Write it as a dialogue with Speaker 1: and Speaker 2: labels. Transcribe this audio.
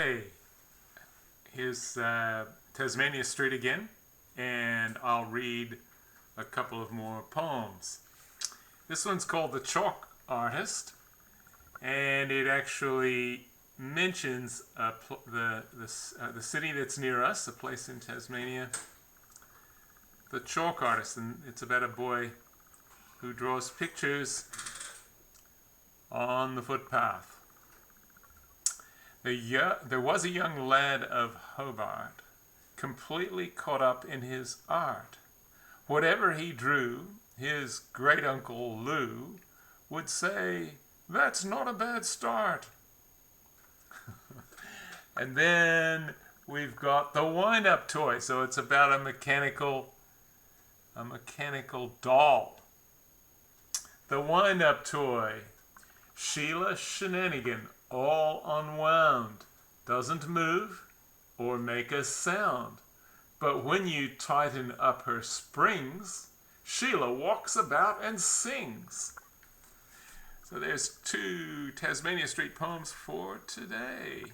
Speaker 1: Hey, here's Tasmania Street again, and I'll read a couple of more poems. This one's called The Chalk Artist, and it actually mentions the city that's near us, a place in Tasmania, The Chalk Artist, and it's about a boy who draws pictures on the footpath. There was a young lad of Hobart, completely caught up in his art. Whatever he drew, his great-uncle Lou would say, "That's not a bad start." And then we've got the wind-up toy. So it's about a mechanical doll. The wind-up toy. Sheila Shenanigan, all unwound, doesn't move or make a sound. But when you tighten up her springs, Sheila walks about and sings. So there's 2 Tasmania Street poems for today.